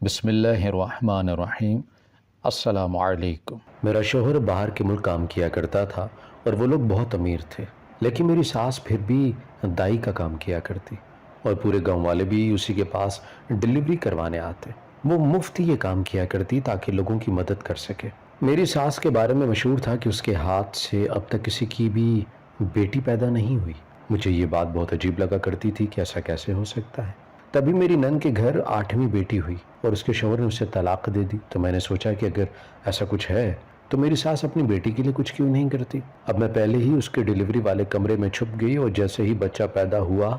بسم اللہ الرحمن الرحیم۔ السلام علیکم۔ میرا شوہر باہر کے ملک کام کیا کرتا تھا اور وہ لوگ بہت امیر تھے، لیکن میری ساس پھر بھی دائی کا کام کیا کرتی اور پورے گاؤں والے بھی اسی کے پاس ڈلیوری کروانے آتے۔ وہ مفت یہ کام کیا کرتی تاکہ لوگوں کی مدد کر سکے۔ میری ساس کے بارے میں مشہور تھا کہ اس کے ہاتھ سے اب تک کسی کی بھی بیٹی پیدا نہیں ہوئی۔ مجھے یہ بات بہت عجیب لگا کرتی تھی کہ ایسا کیسے ہو سکتا ہے۔ تبھی میری نند کے گھر 8ویں بیٹی ہوئی اور اس کے شوہر نے اسے طلاق دے دی، تو میں نے سوچا کہ اگر ایسا کچھ ہے تو میری ساس اپنی بیٹی کے لیے کچھ کیوں نہیں کرتی۔ اب میں پہلے ہی اس کے ڈیلیوری والے کمرے میں چھپ گئی اور جیسے ہی بچہ پیدا ہوا۔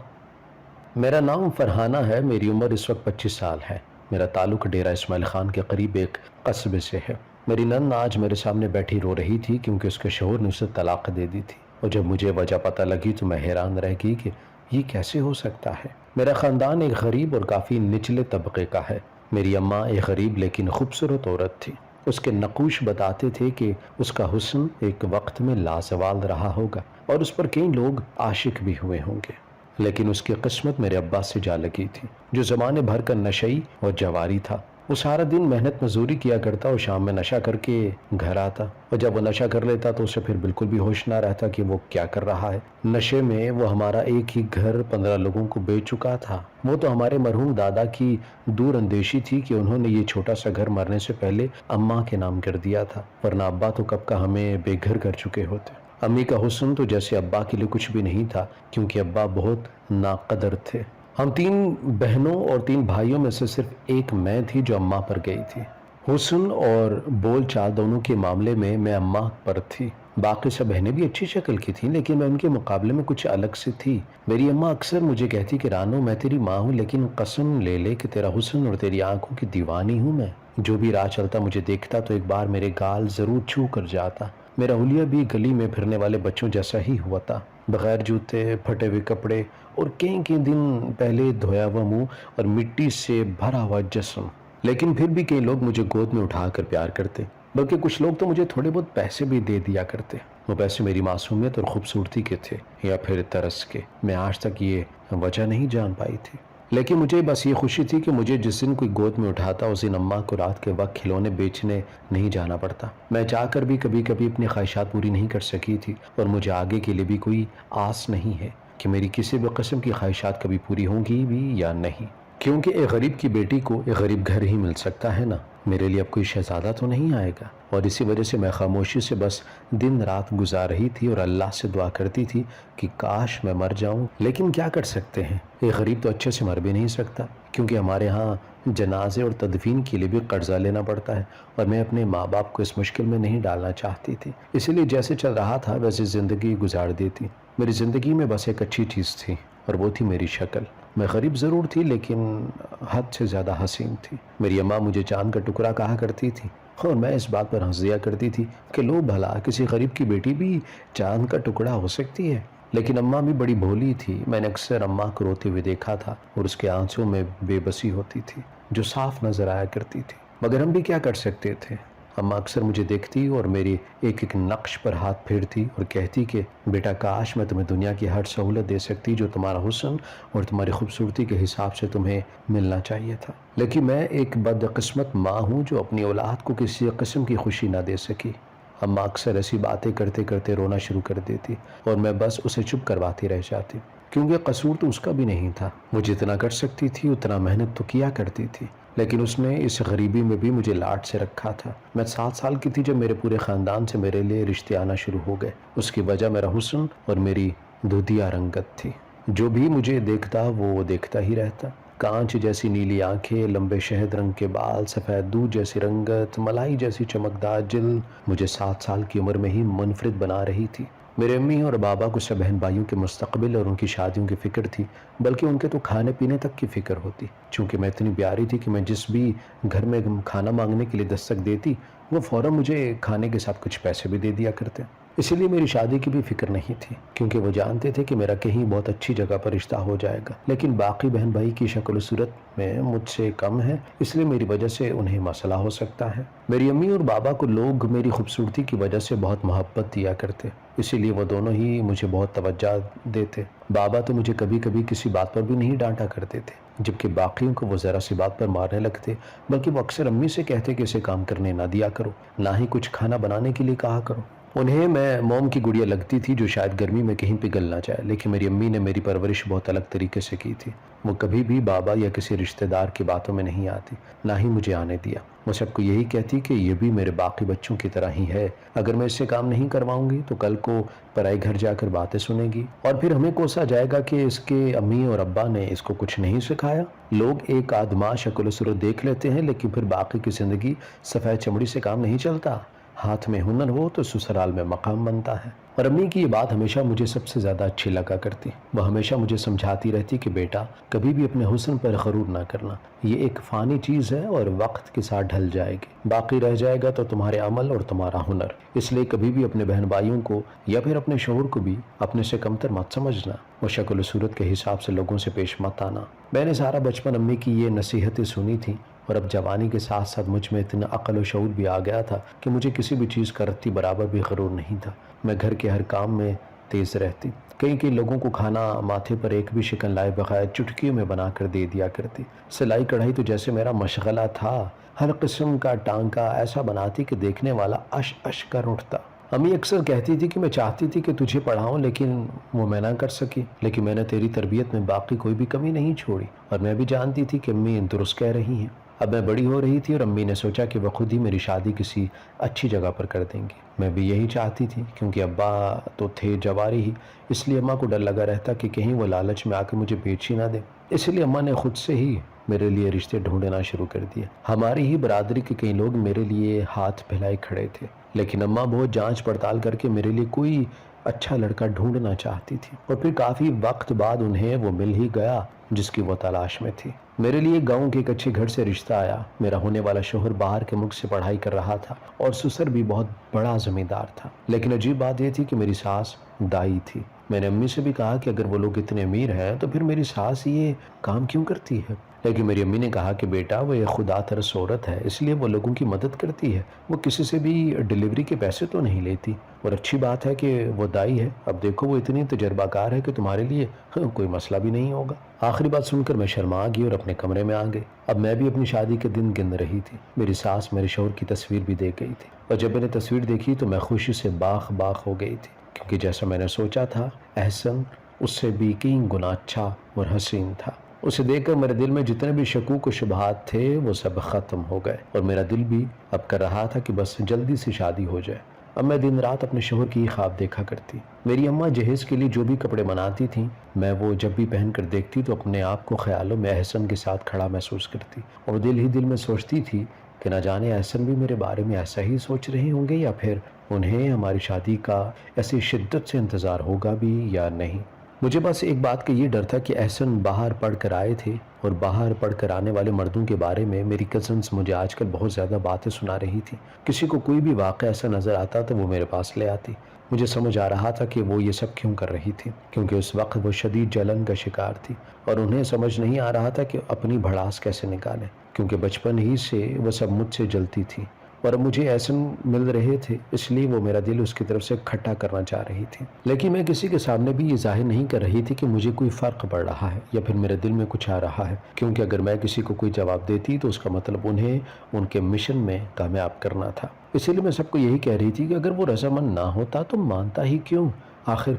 میرا نام فرحانہ ہے، میری عمر اس وقت 25 سال ہے۔ میرا تعلق ڈیرہ اسماعیل خان کے قریب ایک قصبے سے ہے۔ میری نند آج میرے سامنے بیٹھی رو رہی تھی کیونکہ اس کے شوہر نے اسے طلاق دے دی تھی، اور جب مجھے وجہ پتہ لگی تو میں حیران رہ گئی کہ یہ کیسے ہو سکتا ہے۔ میرا خاندان ایک غریب اور کافی نچلے طبقے کا ہے۔ میری اماں ایک غریب لیکن خوبصورت عورت تھی۔ اس کے نقوش بتاتے تھے کہ اس کا حسن ایک وقت میں لازوال رہا ہوگا اور اس پر کئی لوگ عاشق بھی ہوئے ہوں گے، لیکن اس کی قسمت میرے ابا سے جا لگی تھی، جو زمانے بھر کا نشئی اور جواری تھا۔ وہ سارا دن محنت مزدوری کیا کرتا اور شام میں نشہ کر کے گھر آتا، اور جب وہ نشہ کر لیتا تو اسے پھر بالکل بھی ہوش نہ رہتا کہ وہ کیا کر رہا ہے۔ نشے میں وہ ہمارا ایک ہی گھر 15 لوگوں کو بیچ چکا تھا۔ وہ تو ہمارے مرحوم دادا کی دور اندیشی تھی کہ انہوں نے یہ چھوٹا سا گھر مرنے سے پہلے اماں کے نام کر دیا تھا، ورنہ ابا تو کب کا ہمیں بے گھر کر چکے ہوتے۔ امی کا حسن تو جیسے ابا کے لیے کچھ بھی نہیں تھا، کیونکہ ابا بہت ناقدر تھے۔ ہم 3 بہنوں اور 3 بھائیوں میں سے صرف ایک میں تھی جو اماں پر گئی تھی۔ حسن اور بول چال دونوں کے معاملے میں میں اماں پر تھی۔ باقی سب بہنیں بھی اچھی شکل کی تھیں، لیکن میں ان کے مقابلے میں کچھ الگ سے تھی۔ میری اماں اکثر مجھے کہتی کہ رانو، میں تیری ماں ہوں، لیکن قسم لے لے کہ تیرا حسن اور تیری آنکھوں کی دیوانی ہوں میں۔ جو بھی راہ چلتا مجھے دیکھتا تو ایک بار میرے گال ضرور چھو کر جاتا۔ میرا حلیہ بھی گلی میں پھرنے والے بچوں جیسا ہی ہوا تھا، بغیر جوتے، پھٹے ہوئے کپڑے اور کئی دن پہلے دھویا ہوا منہ اور مٹی سے بھرا ہوا جسم۔ لیکن پھر بھی کئی لوگ مجھے گود میں اٹھا کر پیار کرتے، بلکہ کچھ لوگ تو مجھے تھوڑے بہت پیسے بھی دے دیا کرتے۔ وہ پیسے میری معصومیت اور خوبصورتی کے تھے یا پھر ترس کے، میں آج تک یہ وجہ نہیں جان پائی تھی۔ لیکن مجھے بس یہ خوشی تھی کہ مجھے جس دن کوئی گود میں اٹھاتا اس دن اماں کو رات کے وقت کھلونے بیچنے نہیں جانا پڑتا۔ میں چاہ کر بھی کبھی اپنی خواہشات پوری نہیں کر سکی تھی، اور مجھے آگے کے لیے بھی کوئی آس نہیں ہے کہ میری کسی بھی قسم کی خواہشات کبھی پوری ہوں گی بھی یا نہیں، کیونکہ ایک غریب کی بیٹی کو ایک غریب گھر ہی مل سکتا ہے نا۔ میرے لیے اب کوئی شہزادہ تو نہیں آئے گا، اور اسی وجہ سے میں خاموشی سے بس دن رات گزار رہی تھی اور اللہ سے دعا کرتی تھی کہ کاش میں مر جاؤں، لیکن کیا کر سکتے ہیں، ایک غریب تو اچھے سے مر بھی نہیں سکتا، کیونکہ ہمارے ہاں جنازے اور تدفین کے لیے بھی قرضہ لینا پڑتا ہے، اور میں اپنے ماں باپ کو اس مشکل میں نہیں ڈالنا چاہتی تھی، اسی لیے جیسے چل رہا تھا ویسے زندگی گزار دیتی۔ میری زندگی میں بس ایک اچھی چیز تھی، اور وہ تھی میری شکل۔ میں غریب ضرور تھی لیکن حد سے زیادہ حسین تھی۔ میری اماں مجھے چاند کا ٹکڑا کہا کرتی تھی، اور میں اس بات پر ہنس دیا کرتی تھی کہ لو بھلا، کسی غریب کی بیٹی بھی چاند کا ٹکڑا ہو سکتی ہے۔ لیکن اماں بھی بڑی بھولی تھی، میں نے اکثر اماں کو روتے ہوئے دیکھا تھا اور اس کے آنسوں میں بے بسی ہوتی تھی جو صاف نظر آیا کرتی تھی، مگر ہم بھی کیا کر سکتے تھے۔ اماں اکثر مجھے دیکھتی اور میری ایک نقش پر ہاتھ پھیرتی اور کہتی کہ بیٹا، کاش میں تمہیں دنیا کی ہر سہولت دے سکتی جو تمہارا حسن اور تمہاری خوبصورتی کے حساب سے تمہیں ملنا چاہیے تھا، لیکن میں ایک بدقسمت ماں ہوں جو اپنی اولاد کو کسی قسم کی خوشی نہ دے سکی۔ اماں اکثر ایسی باتیں کرتے رونا شروع کر دیتی اور میں بس اسے چپ کرواتی رہ جاتی، کیونکہ قصور تو اس کا بھی نہیں تھا۔ وہ جتنا کر سکتی تھی اتنا محنت تو کیا کرتی تھی، لیکن اس نے اس غریبی میں بھی مجھے لاڈ سے رکھا تھا۔ میں 7 سال کی تھی جب میرے پورے خاندان سے میرے لیے رشتے آنا شروع ہو گئے۔ اس کی وجہ میرا حسن اور میری دودھیا رنگت تھی۔ جو بھی مجھے دیکھتا وہ دیکھتا ہی رہتا۔ کانچ جیسی نیلی آنکھیں، لمبے شہد رنگ کے بال، سفید دودھ جیسی رنگت، ملائی جیسی چمکدار جلد مجھے 7 سال کی عمر میں ہی منفرد بنا رہی تھی۔ میرے امی اور بابا کو سب بہن بھائیوں کے مستقبل اور ان کی شادیوں کی فکر تھی، بلکہ ان کے تو کھانے پینے تک کی فکر ہوتی، چونکہ میں اتنی پیاری تھی کہ میں جس بھی گھر میں کھانا مانگنے کے لیے دستک دیتی وہ فوراً مجھے کھانے کے ساتھ کچھ پیسے بھی دے دیا کرتے۔ اسی لیے میری شادی کی بھی فکر نہیں تھی، کیونکہ وہ جانتے تھے کہ میرا کہیں بہت اچھی جگہ پر رشتہ ہو جائے گا، لیکن باقی بہن بھائی کی شکل و صورت میں مجھ سے کم ہے، اس لیے میری وجہ سے انہیں مسئلہ ہو سکتا ہے۔ میری امی اور بابا کو لوگ میری خوبصورتی کی وجہ سے بہت محبت دیا کرتے، اسی لیے وہ دونوں ہی مجھے بہت توجہ دیتے۔ بابا تو مجھے کبھی کسی بات پر بھی نہیں ڈانٹا کرتے تھے، جبکہ باقیوں کو وہ ذرا سی بات پر مارنے لگتے، بلکہ وہ اکثر امی سے کہتے کہ اسے کام کرنے نہ دیا کرو، نہ ہی کچھ کھانا بنانے کے لیے کہا کرو۔ انہیں میں موم کی گڑیا لگتی تھی جو شاید گرمی میں کہیں پگھل نہ جائے، لیکن میری امی نے میری پرورش بہت الگ طریقے سے کی تھی۔ وہ کبھی بھی بابا یا کسی رشتہ دار کی باتوں میں نہیں آتی، نہ ہی مجھے آنے دیا۔ وہ سب کو یہی کہتی کہ یہ بھی میرے باقی بچوں کی طرح ہی ہے، اگر میں اس سے کام نہیں کرواؤں گی تو کل کو پرائی گھر جا کر باتیں سنے گی، اور پھر ہمیں کوسا جائے گا کہ اس کے امی اور ابا نے اس کو کچھ نہیں سکھایا۔ لوگ ایک آدما شکل و صورت دیکھ لیتے ہیں، لیکن پھر باقی کی زندگی سفید چمڑی سے کام نہیں چلتا۔ ہاتھ میں ہنر ہو تو سسرال میں مقام بنتا ہے۔ اور امی کی یہ بات ہمیشہ مجھے سب سے زیادہ اچھی لگا کرتی۔ وہ ہمیشہ مجھے سمجھاتی رہتی کہ بیٹا کبھی بھی اپنے حسن پر غرور نہ کرنا، یہ ایک فانی چیز ہے اور وقت کے ساتھ ڈھل جائے گی، باقی رہ جائے گا تو تمہارے عمل اور تمہارا ہنر۔ اس لیے کبھی بھی اپنے بہن بھائیوں کو یا پھر اپنے شوہر کو بھی اپنے سے کمتر مت سمجھنا، وہ شکل و صورت کے حساب سے لوگوں سے پیش مت آنا۔ میں نے سارا بچپن امی کی یہ نصیحتیں سنی تھیں، اور اب جوانی کے ساتھ ساتھ مجھ میں اتنا عقل و شعور بھی آ گیا تھا کہ مجھے کسی بھی چیز کا رتی برابر بھی غرور نہیں تھا۔ میں گھر کے ہر کام میں تیز رہتی، کئی لوگوں کو کھانا ماتھے پر ایک بھی شکن لائے بغیر چٹکیوں میں بنا کر دے دیا کرتی۔ سلائی کڑھائی تو جیسے میرا مشغلہ تھا، ہر قسم کا ٹانکا ایسا بناتی کہ دیکھنے والا اش اش کر اٹھتا۔ امی اکثر کہتی تھی کہ میں چاہتی تھی کہ تجھے پڑھاؤں، لیکن وہ میں نہ کر سکی، لیکن میں نے تیری تربیت میں باقی کوئی بھی کمی نہیں چھوڑی، اور میں بھی جانتی تھی کہ امی درست کہہ رہی ہیں۔ اب میں بڑی ہو رہی تھی اور امی نے سوچا کہ وہ خود ہی میری شادی کسی اچھی جگہ پر کر دیں گی۔ میں بھی یہی چاہتی تھی، کیونکہ ابا تو تھے جواری ہی، اس لیے اماں کو ڈر لگا رہتا کہ کہیں وہ لالچ میں آ کر مجھے بیچ ہی نہ دے۔ اس لیے اماں نے خود سے ہی میرے لیے رشتے ڈھونڈنا شروع کر دیا۔ ہماری ہی برادری کے کئی لوگ میرے لیے ہاتھ پھیلائے کھڑے تھے، لیکن اماں بہت جانچ پڑتال کر کے میرے لیے کوئی اچھا لڑکا ڈھونڈنا چاہتی تھی، اور پھر کافی وقت بعد انہیں وہ مل ہی گیا جس کی وہ تلاش میں تھی۔ میرے لیے گاؤں کے ایک اچھے گھر سے رشتہ آیا۔ میرا ہونے والا شوہر باہر کے ملک سے پڑھائی کر رہا تھا، اور سسر بھی بہت بڑا زمیندار تھا، لیکن عجیب بات یہ تھی کہ میری ساس دائی تھی۔ میں نے امی سے بھی کہا کہ اگر وہ لوگ اتنے امیر ہیں تو پھر میری ساس یہ کام کیوں کرتی ہے، لیکن میری امی نے کہا کہ بیٹا وہ ایک خدا ترس عورت ہے، اس لیے وہ لوگوں کی مدد کرتی ہے، وہ کسی سے بھی ڈیلیوری کے پیسے تو نہیں لیتی، اور اچھی بات ہے کہ وہ دائی ہے، اب دیکھو وہ اتنی تجربہ کار ہے کہ تمہارے لیے کوئی مسئلہ بھی نہیں ہوگا۔ آخری بات سن کر میں شرما گئی اور اپنے کمرے میں آ گئی۔ اب میں بھی اپنی شادی کے دن گن رہی تھی۔ میری ساس میرے شوہر کی تصویر بھی دیکھ گئی تھی، اور جب میں نے تصویر دیکھی تو میں خوشی سے باغ باغ ہو گئی تھی، کیونکہ جیسا میں نے سوچا تھا احسن اس سے بھی کئی گنا اچھا اور حسین تھا۔ اسے دیکھ کر میرے دل میں جتنے بھی شکوک و شبہات تھے وہ سب ختم ہو گئے، اور میرا دل بھی اب کر رہا تھا کہ بس جلدی سے شادی ہو جائے۔ اب میں دن رات اپنے شوہر کی خواب دیکھا کرتی۔ میری اماں جہیز کے لیے جو بھی کپڑے بناتی تھیں، میں وہ جب بھی پہن کر دیکھتی تو اپنے آپ کو خیالوں میں احسن کے ساتھ کھڑا محسوس کرتی، اور دل ہی دل میں سوچتی تھی کہ نہ جانے احسن بھی میرے بارے میں ایسا ہی سوچ رہے ہوں گے، یا پھر انہیں ہماری شادی کا ایسی شدت سے انتظار ہوگا بھی یا نہیں۔ مجھے بس ایک بات کا یہ ڈر تھا کہ احسن باہر پڑھ کر آئے تھے، اور باہر پڑھ کر آنے والے مردوں کے بارے میں میری کزنز مجھے آج کل بہت زیادہ باتیں سنا رہی تھی۔ کسی کو کوئی بھی واقعہ ایسا نظر آتا تو وہ میرے پاس لے آتی۔ مجھے سمجھ آ رہا تھا کہ وہ یہ سب کیوں کر رہی تھی، کیونکہ اس وقت وہ شدید جلن کا شکار تھی، اور انہیں سمجھ نہیں آ رہا تھا کہ اپنی بھڑاس کیسے نکالیں، کیونکہ بچپن ہی سے وہ سب مجھ سے جلتی تھی، اور مجھے احسن مل رہے تھے، اس لیے وہ میرا دل اس کی طرف سے کھٹا کرنا چاہ رہی تھی۔ لیکن میں کسی کے سامنے بھی یہ ظاہر نہیں کر رہی تھی کہ مجھے کوئی فرق پڑ رہا ہے یا پھر میرے دل میں کچھ آ رہا ہے، کیونکہ اگر میں کسی کو کوئی جواب دیتی تو اس کا مطلب انہیں ان کے مشن میں کامیاب کرنا تھا۔ اسی لیے میں سب کو یہی کہہ رہی تھی کہ اگر وہ رضامند نہ ہوتا تو مانتا ہی کیوں، آخر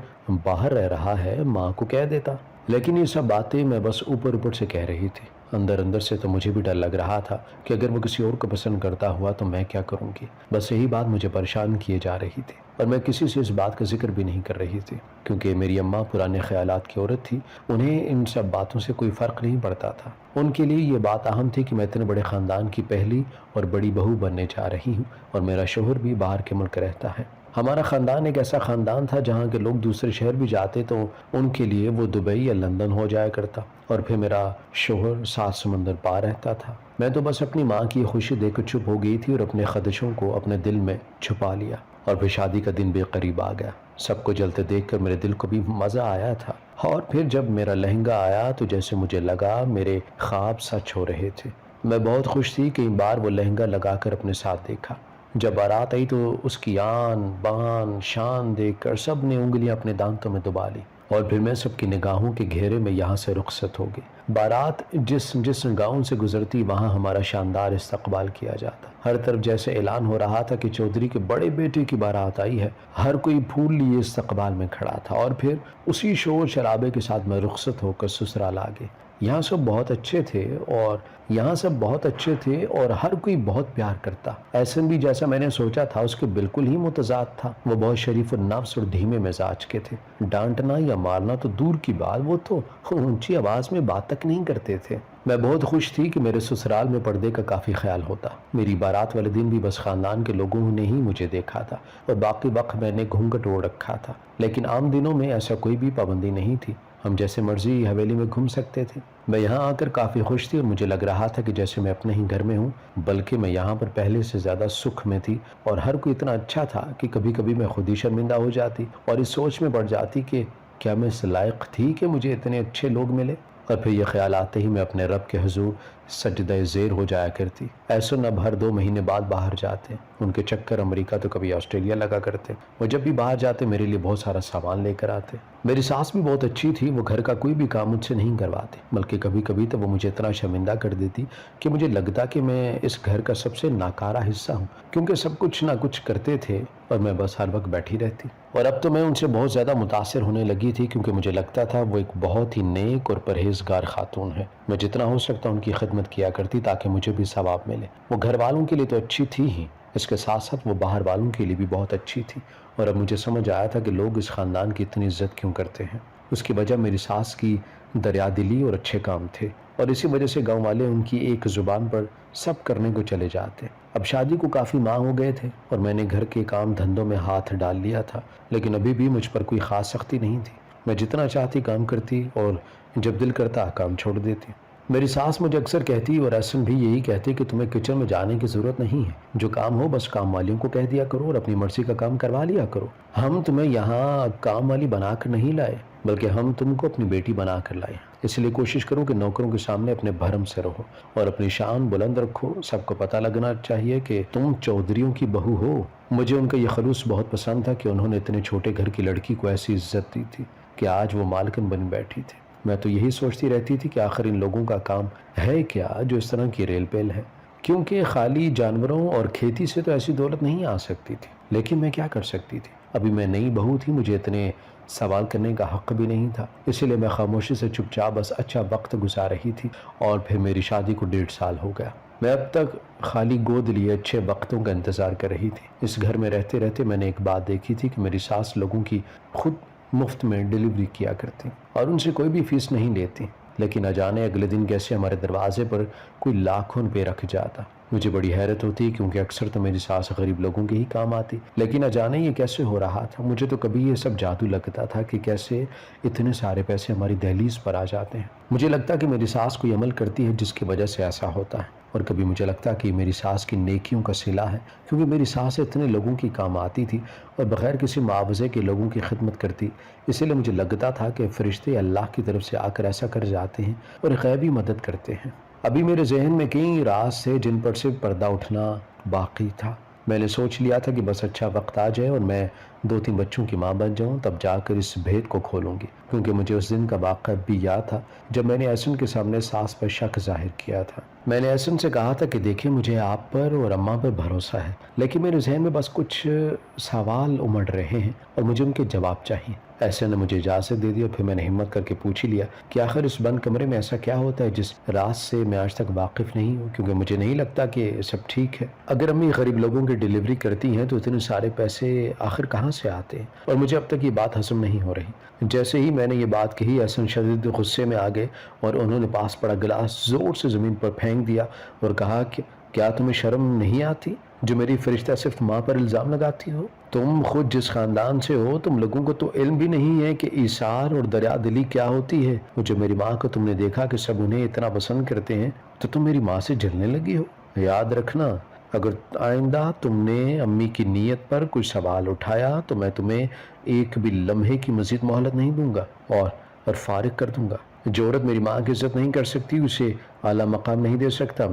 باہر رہ رہا ہے، ماں کو کہہ دیتا۔ لیکن یہ سب باتیں میں بس اوپر اوپر سے کہہ رہی تھی، اندر اندر سے تو مجھے بھی ڈر لگ رہا تھا کہ اگر وہ کسی اور کو پسند کرتا ہوا تو میں کیا کروں گی۔ بس یہی بات مجھے پریشان کیے جا رہی تھی، اور میں کسی سے اس بات کا ذکر بھی نہیں کر رہی تھی، کیونکہ میری اماں پرانے خیالات کی عورت تھی، انہیں ان سب باتوں سے کوئی فرق نہیں پڑتا تھا۔ ان کے لیے یہ بات اہم تھی کہ میں اتنے بڑے خاندان کی پہلی اور بڑی بہو بننے جا رہی ہوں، اور میرا شوہر بھی باہر کے ملک رہتا ہے۔ ہمارا خاندان ایک ایسا خاندان تھا جہاں کے لوگ دوسرے شہر بھی جاتے تو ان کے لیے وہ دبئی یا لندن ہو جایا کرتا، اور پھر میرا شوہر 7 سمندر پار رہتا تھا۔ میں تو بس اپنی ماں کی خوشی دیکھ کر چپ ہو گئی تھی اور اپنے خدشوں کو اپنے دل میں چھپا لیا، اور پھر شادی کا دن بے قریب آ گیا۔ سب کو جلتے دیکھ کر میرے دل کو بھی مزہ آیا تھا، اور پھر جب میرا لہنگا آیا تو جیسے مجھے لگا میرے خواب سچ ہو رہے تھے۔ میں بہت خوش تھی، کئی بار وہ لہنگا لگا کر اپنے ساتھ دیکھا۔ جب بارات آئی تو اس کی آن بان شان دیکھ کر سب نے انگلیاں اپنے دانتوں میں دبا لی، اور پھر میں سب کی نگاہوں کے گھیرے میں یہاں سے رخصت ہو گئی۔ بارات جس گاؤں سے گزرتی وہاں ہمارا شاندار استقبال کیا جاتا۔ ہر طرف جیسے اعلان ہو رہا تھا کہ چودھری کے بڑے بیٹے کی بارات آئی ہے۔ ہر کوئی پھول لیے استقبال میں کھڑا تھا، اور پھر اسی شور شرابے کے ساتھ میں رخصت ہو کر سسرال آ گئی۔ یہاں سب بہت اچھے تھے اور ہر کوئی بہت پیار کرتا۔ احسن بھی جیسا میں نے سوچا تھا اس کے بالکل ہی متضاد تھا۔ وہ بہت شریف النفس اور دھیمے مزاج کے تھے۔ ڈانٹنا یا مارنا تو دور کی بات، وہ تو اونچی آواز میں بات تک نہیں کرتے تھے۔ میں بہت خوش تھی کہ میرے سسرال میں پردے کا کافی خیال ہوتا۔ میری بارات والے دن بھی بس خاندان کے لوگوں نے ہی مجھے دیکھا تھا، اور باقی وقت میں نے گھونگھٹ اوڑھ رکھا تھا۔ لیکن عام دنوں میں ایسا کوئی بھی پابندی نہیں تھی، ہم جیسے مرضی حویلی میں گھوم سکتے تھے۔ میں یہاں آ کر کافی خوش تھی اور مجھے لگ رہا تھا کہ جیسے میں اپنے ہی گھر میں ہوں، بلکہ میں یہاں پر پہلے سے زیادہ سکھ میں تھی، اور ہر کوئی اتنا اچھا تھا کہ کبھی کبھی میں خود ہی شرمندہ ہو جاتی اور اس سوچ میں پڑ جاتی کہ کیا میں اس لائق تھی کہ مجھے اتنے اچھے لوگ ملے۔ اور پھر یہ خیال آتے ہی میں اپنے رب کے حضور سجدہ زیر ہو جایا کرتی۔ ایسن اب ہر 2 مہینے بعد باہر جاتے، ان کے چکر امریکہ تو کبھی آسٹریلیا لگا کرتے۔ وہ جب بھی باہر جاتے میرے لیے بہت سارا سامان لے کر آتے۔ میری ساس بھی بہت اچھی تھی، وہ گھر کا کوئی بھی کام مجھ سے نہیں کرواتے، بلکہ کبھی کبھی تو وہ مجھے اتنا شرمندہ کر دیتی کہ مجھے لگتا کہ میں اس گھر کا سب سے ناکارہ حصہ ہوں، کیونکہ سب کچھ نہ کچھ کرتے تھے اور میں بس ہر وقت بیٹھی رہتی۔ اور اب تو میں ان سے بہت زیادہ متاثر ہونے لگی تھی، کیونکہ مجھے لگتا تھا وہ ایک بہت ہی نیک اور پرہیزگار خاتون ہے۔ میں جتنا ہو سکتا ان کی خدمت کیا کرتی تاکہ مجھے بھی ثواب ملے۔ وہ گھر والوں کے لیے تو اچھی تھی ہی، اس کے ساتھ ساتھ وہ باہر والوں کے لیے بھی بہت اچھی تھی، اور اب مجھے سمجھ آیا تھا کہ لوگ اس خاندان کی اتنی عزت کیوں کرتے ہیں۔ اس کی وجہ میری ساس کی دریا دلی اور اچھے کام تھے، اور اسی وجہ سے گاؤں والے ان کی ایک زبان پر سب کرنے کو چلے جاتے۔ اب شادی کو کافی ماہ ہو گئے تھے اور میں نے گھر کے کام دھندوں میں ہاتھ ڈال لیا تھا، لیکن ابھی بھی مجھ پر کوئی خاص سختی نہیں تھی۔ میں جتنا چاہتی کام کرتی اور جب دل کرتا کام چھوڑ دیتی۔ میری ساس مجھے اکثر کہتی اور احسن بھی یہی کہتے کہ تمہیں کچن میں جانے کی ضرورت نہیں ہے، جو کام ہو بس کام والیوں کو کہہ دیا کرو اور اپنی مرضی کا کام کروا لیا کرو۔ ہم تمہیں یہاں کام والی بنا کر نہیں لائے، بلکہ ہم تم کو اپنی بیٹی بنا کر لائے، اس لیے کوشش کرو کہ نوکروں کے سامنے اپنے بھرم سے رہو اور اپنی شان بلند رکھو۔ سب کو پتہ لگنا چاہیے کہ تم چودھریوں کی بہو ہو۔ مجھے ان کا یہ خلوص بہت پسند تھا کہ انہوں نے اتنے چھوٹے گھر کی لڑکی کو ایسی عزت دی تھی کہ آج وہ مالکن بن بیٹھی تھی۔ میں تو یہی سوچتی رہتی تھی کہ آخر ان لوگوں کا کام ہے کیا جو اس طرح کی ریل پیل ہے، کیونکہ خالی جانوروں اور کھیتی سے تو ایسی دولت نہیں آ سکتی تھی۔ لیکن میں کیا کر سکتی تھی، ابھی میں نئی بہو تھی، مجھے اتنے سوال کرنے کا حق بھی نہیں تھا، اسی لیے میں خاموشی سے چپ چاپ بس اچھا وقت گزار رہی تھی۔ اور پھر میری شادی کو 1.5 سال ہو گیا۔ میں اب تک خالی گود لیے اچھے وقتوں کا انتظار کر رہی تھی۔ اس گھر میں رہتے رہتے میں نے ایک بات دیکھی تھی کہ میری ساس لوگوں کی خود مفت میں ڈیلیوری کیا کرتی اور ان سے کوئی بھی فیس نہیں لیتی، لیکن نہ جانے اگلے دن کیسے ہمارے دروازے پر کوئی لاکھوں روپے رکھ جاتا۔ مجھے بڑی حیرت ہوتی کیونکہ اکثر تو میری ساس غریب لوگوں کے ہی کام آتی، لیکن نہ جانے یہ کیسے ہو رہا تھا۔ مجھے تو کبھی یہ سب جادو لگتا تھا کہ کیسے اتنے سارے پیسے ہماری دہلیز پر آ جاتے ہیں۔ مجھے لگتا کہ میری ساس کوئی عمل کرتی ہے جس کی وجہ سے ایسا ہوتا ہے، اور کبھی مجھے لگتا کہ میری ساس کی نیکیوں کا صلہ ہے، کیونکہ میری ساس اتنے لوگوں کی کام آتی تھی اور بغیر کسی معاوضے کے لوگوں کی خدمت کرتی، اسی لیے مجھے لگتا تھا کہ فرشتے اللہ کی طرف سے آ کر ایسا کر جاتے ہیں اور غیبی مدد کرتے ہیں۔ ابھی میرے ذہن میں کئی راز تھے جن پر سے پردہ اٹھنا باقی تھا۔ میں نے سوچ لیا تھا کہ بس اچھا وقت آ جائے اور میں 2-3 بچوں کی ماں بن جاؤں، تب جا کر اس بھید کو کھولوں گی، کیونکہ مجھے اس دن کا واقعہ بھی یاد تھا جب میں نے احسن کے سامنے ساس پر شک ظاہر کیا تھا۔ میں نے احسن سے کہا تھا کہ دیکھیں مجھے آپ پر اور اماں پر بھروسہ ہے، لیکن میرے ذہن میں بس کچھ سوال امڑ رہے ہیں اور مجھے ان کے جواب چاہیے۔ احسن نے مجھے اجازت دے دی اور پھر میں نے ہمت کر کے پوچھ ہی لیا کہ آخر اس بند کمرے میں ایسا کیا ہوتا ہے جس راز سے میں آج تک واقف نہیں ہوں، کیونکہ مجھے نہیں لگتا کہ سب ٹھیک ہے۔ اگر امی غریب لوگوں کی ڈیلیوری کرتی ہیں تو اتنے سارے پیسے آخر کہاں سے آتے ہیں، اور مجھے اب تک یہ بات ہضم نہیں ہو رہی۔ جیسے ہی میں نے یہ بات کہی احسن شدید غصے میں آ گئے اور انہوں نے پاس پڑا گلاس زور سے زمین پر پھینک دیا اور کہا کہ کیا تمہیں شرم نہیں آتی جو میری فرشتہ صرف ماں پر الزام لگاتی ہو؟ تم خود جس خاندان سے ہو تم لوگوں کو تو علم بھی نہیں ہے کہ ایثار اور دریا دلی کیا ہوتی ہے۔ جو میری ماں کو تم نے دیکھا کہ سب انہیں اتنا پسند کرتے ہیں تو تم میری ماں سے جلنے لگی ہو۔ یاد رکھنا اگر آئندہ تم نے امی کی نیت پر کوئی سوال اٹھایا تو میں تمہیں ایک بھی لمحے کی مزید مہلت نہیں دوں گا اور فارغ کر دوں گا۔ جو عورت میری ماں کی عزت نہیں کر سکتی اسے اعلیٰ مقام نہیں دے سکتا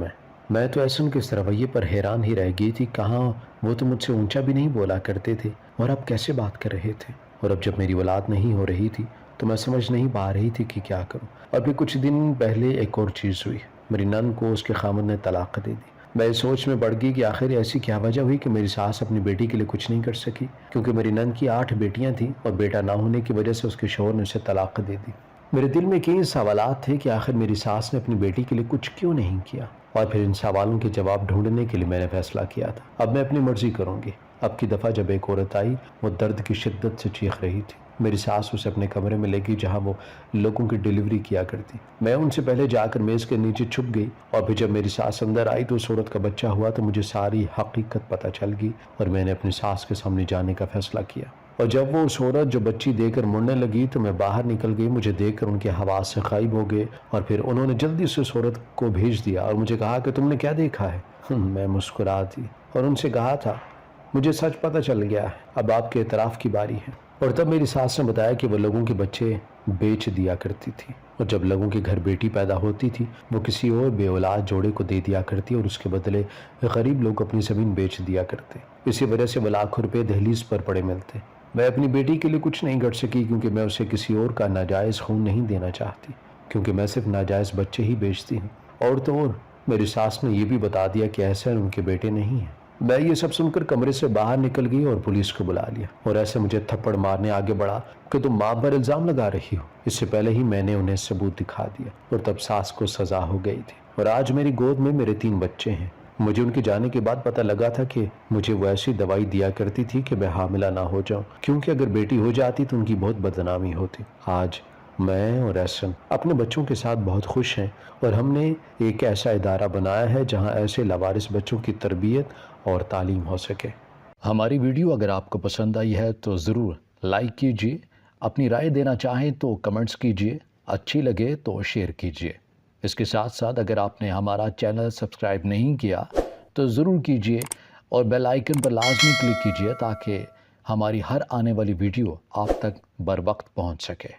میں تو احسن کے اس رویے پر حیران ہی رہ گئی تھی، کہاں وہ تو مجھ سے اونچا بھی نہیں بولا کرتے تھے اور اب کیسے بات کر رہے تھے۔ اور اب جب میری اولاد نہیں ہو رہی تھی تو میں سمجھ نہیں پا رہی تھی کہ کیا کروں۔ اور پھر کچھ دن پہلے ایک اور چیز ہوئی، میری نند کو اس کے خامد نے طلاق دے دی۔ میں اس سوچ میں پڑ گئی کہ آخر ایسی کیا وجہ ہوئی کہ میری ساس اپنی بیٹی کے لیے کچھ نہیں کر سکی، کیونکہ میری نند کی 8 بیٹیاں تھیں اور بیٹا نہ ہونے کی وجہ سے اس کے شوہر نے اسے طلاق دے دی۔ میرے دل میں کئی سوالات تھے کہ آخر میری ساس نے اپنی بیٹی کے لیے کچھ کیوں نہیں کیا، اور پھر ان سوالوں کے جواب ڈھونڈنے کے لیے میں نے فیصلہ کیا تھا اب میں اپنی مرضی کروں گی۔ اب کی دفعہ جب ایک عورت آئی، وہ درد کی شدت سے چیخ رہی تھی۔ میری ساس اسے اپنے کمرے میں لے گئی جہاں وہ لوگوں کی ڈیلیوری کیا کرتی۔ میں ان سے پہلے جا کر میز کے نیچے چھپ گئی، اور پھر جب میری ساس اندر آئی تو اس عورت کا بچہ ہوا تو مجھے ساری حقیقت پتہ چل گئی، اور میں نے اپنی ساس کے سامنے جانے کا فیصلہ کیا۔ اور جب وہ اس عورت جو بچی دے کر مڑنے لگی تو میں باہر نکل گئی۔ مجھے دیکھ کر ان کے حواس سے غائب ہو گئے، اور پھر انہوں نے جلدی سے اس عورت کو بھیج دیا اور مجھے کہا کہ تم نے کیا دیکھا ہے؟ میں مسکرا دی اور ان سے کہا تھا مجھے سچ پتہ چل گیا ہے، اب آپ کے اعتراف کی باری ہے۔ اور تب میری ساس نے بتایا کہ وہ لوگوں کے بچے بیچ دیا کرتی تھی، اور جب لوگوں کے گھر بیٹی پیدا ہوتی تھی وہ کسی اور بے اولاد جوڑے کو دے دیا کرتی اور اس کے بدلے غریب لوگ اپنی زمین بیچ دیا کرتے۔ اسی وجہ سے وہ لاکھوں روپے دہلیز پر پڑے ملتے۔ میں اپنی بیٹی کے لیے کچھ نہیں کر سکی کیونکہ میں اسے کسی اور کا ناجائز خون نہیں دینا چاہتی، کیونکہ میں صرف ناجائز بچے ہی بیچتی ہوں۔ اور تو اور میری ساس نے یہ بھی بتا دیا کہ احسن ان کے بیٹے نہیں ہیں۔ میں یہ سب سن کر کمرے سے باہر نکل گئی اور پولیس کو بلا لیا، اور ایسے مجھے تھپڑ مارنے آگے بڑھا کہ تم ماں پر الزام لگا رہی ہو۔ اس سے پہلے ہی میں نے انہیں ثبوت دکھا دیا، اور تب ساس کو سزا ہو گئی تھی، اور آج میری گود میں میرے 3 بچے ہیں۔ مجھے ان کے جانے کے بعد پتہ لگا تھا کہ مجھے وہ ایسی دوائی دیا کرتی تھی کہ میں حاملہ نہ ہو جاؤں، کیونکہ اگر بیٹی ہو جاتی تو ان کی بہت بدنامی ہوتی۔ آج میں اور احسن اپنے بچوں کے ساتھ بہت خوش ہیں، اور ہم نے ایک ایسا ادارہ بنایا ہے جہاں ایسے لاوارث بچوں کی تربیت اور تعلیم ہو سکے۔ ہماری ویڈیو اگر آپ کو پسند آئی ہے تو ضرور لائک کیجیے، اپنی رائے دینا چاہیں تو کمنٹس کیجیے، اچھی لگے تو شیئر کیجیے۔ اس کے ساتھ ساتھ اگر آپ نے ہمارا چینل سبسکرائب نہیں کیا تو ضرور کیجیے، اور بیل آئیکن پر لازمی کلک کیجیے تاکہ ہماری ہر آنے والی ویڈیو آپ تک بر وقت پہنچ سکے۔